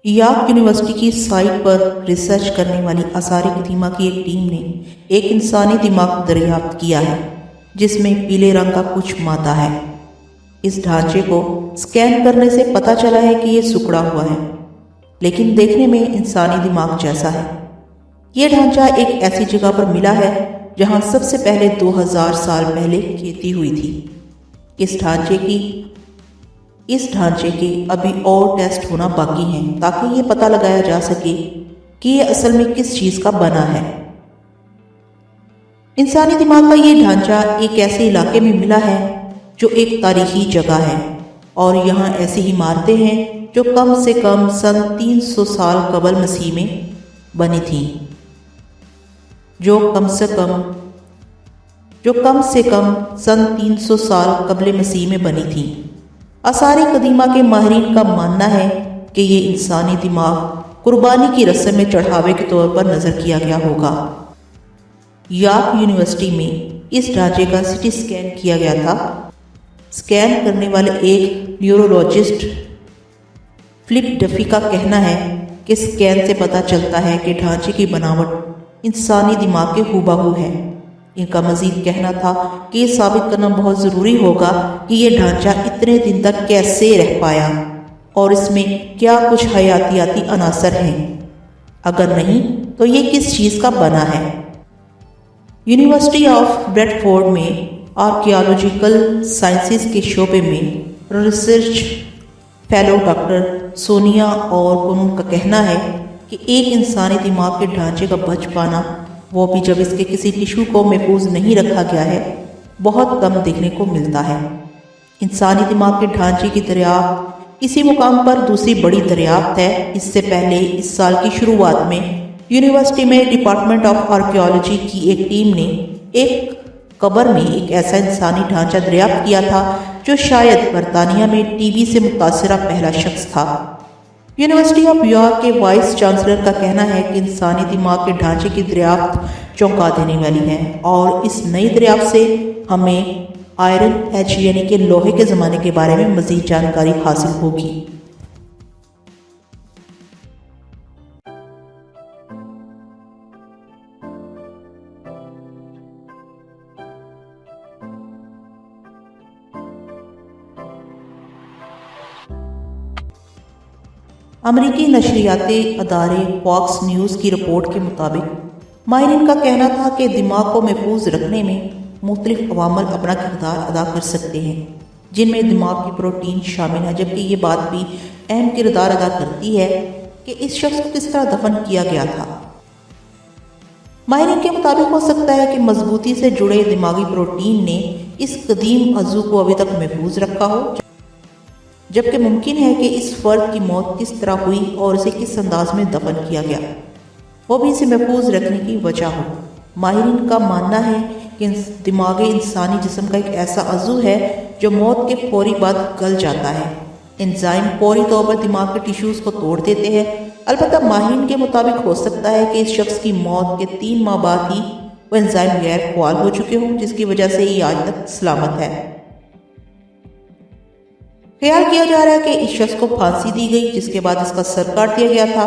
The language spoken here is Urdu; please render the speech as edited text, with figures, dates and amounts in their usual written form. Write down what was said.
یارک یونیورسٹی کی سائٹ پر ریسرچ کرنے والی آثار قدیمہ کی ایک ٹیم نے ایک انسانی دماغ دریافت کیا ہے جس میں پیلے رنگ کا کچھ مادہ ہے۔ اس ڈھانچے کو سکین کرنے سے پتہ چلا ہے کہ یہ سکڑا ہوا ہے، لیکن دیکھنے میں انسانی دماغ جیسا ہے۔ یہ ڈھانچہ ایک ایسی جگہ پر ملا ہے جہاں سب سے پہلے 2000 سال پہلے کھیتی ہوئی تھی۔ اس ڈھانچے کے ابھی اور ٹیسٹ ہونا باقی ہیں تاکہ یہ پتہ لگایا جا سکے کہ یہ اصل میں کس چیز کا بنا ہے۔ انسانی دماغ کا یہ ڈھانچہ ایک ایسے علاقے میں ملا ہے جو ایک تاریخی جگہ ہے، اور یہاں ایسی عمارتیں ہیں جو کم سے کم سن 300 سال قبل مسیح میں بنی تھیں۔ جو کم سے کم سن 300 سال قبل مسیح میں بنی تھیں۔ آثار قدیمہ کے ماہرین کا ماننا ہے کہ یہ انسانی دماغ قربانی کی رسم میں چڑھاوے کے طور پر نظر کیا گیا ہوگا۔ یارک یونیورسٹی میں اس ڈھانچے کا سٹی سکین کیا گیا تھا۔ سکین کرنے والے ایک نیورولوجسٹ فلپ ڈفی کا کہنا ہے کہ سکین سے پتہ چلتا ہے کہ ڈھانچے کی بناوٹ انسانی دماغ کے ہو بہو ہے۔ ان کا مزید کہنا تھا کہ یہ ثابت کرنا بہت ضروری ہوگا کہ یہ ڈھانچہ اتنے دن تک کیسے رہ پایا اور اس میں کیا کچھ حیاتیاتی عناصر ہیں۔ اگر نہیں تو یہ کس چیز کا بنا ہے۔ یونیورسٹی آف بریڈ فورڈ میں آرکیالوجیکل سائنسز کے شعبے میں ریسرچ فیلو ڈاکٹر سونیا اور کنون کا کہنا ہے کہ ایک انسانی دماغ کے ڈھانچے کا بچ پانا، وہ بھی جب اس کے کسی ٹشو کو محفوظ نہیں رکھا گیا ہے، بہت کم دیکھنے کو ملتا ہے۔ انسانی دماغ کے ڈھانچے کی دریافت اسی مقام پر دوسری بڑی دریافت ہے۔ اس سے پہلے اس سال کی شروعات میں یونیورسٹی میں ڈپارٹمنٹ آف آرکیالوجی کی ایک ٹیم نے ایک قبر میں ایک ایسا انسانی ڈھانچہ دریافت کیا تھا جو شاید برطانیہ میں ٹی بی سے متاثرہ پہلا شخص تھا۔ یونیورسٹی آف یارک کے وائس چانسلر کا کہنا ہے کہ انسانی دماغ کے ڈھانچے کی دریافت چونکا دینے والی ہے، اور اس نئی دریافت سے ہمیں آئرن ایج یعنی کہ لوہے کے زمانے کے بارے میں مزید جانکاری حاصل ہوگی۔ امریکی نشریاتی ادارے فاکس نیوز کی رپورٹ کے مطابق ماہرین کا کہنا تھا کہ دماغ کو محفوظ رکھنے میں مختلف عوامل اپنا کردار ادا کر سکتے ہیں، جن میں دماغ کی پروٹین شامل ہے، جبکہ یہ بات بھی اہم کردار ادا کرتی ہے کہ اس شخص کو کس طرح دفن کیا گیا تھا۔ ماہرین کے مطابق ہو سکتا ہے کہ مضبوطی سے جڑے دماغی پروٹین نے اس قدیم عضو کو ابھی تک محفوظ رکھا ہو، جبکہ ممکن ہے کہ اس فرد کی موت کس طرح ہوئی اور اسے کس انداز میں دفن کیا گیا، وہ بھی اسے محفوظ رکھنے کی وجہ ہو۔ ماہرین کا ماننا ہے کہ دماغ انسانی جسم کا ایک ایسا عضو ہے جو موت کے فوری بعد گل جاتا ہے۔ انزائم فوری طور پر دماغ کے ٹیشوز کو توڑ دیتے ہیں۔ البتہ ماہرین کے مطابق ہو سکتا ہے کہ اس شخص کی موت کے 3 ماہ بعد ہی وہ انزائم غیر فعال ہو چکے ہوں، جس کی وجہ سے یہ آج تک سلامت ہے۔ خیال کیا جا رہا ہے کہ اس شخص کو پھانسی دی گئی، جس کے بعد اس کا سر کاٹ دیا گیا تھا۔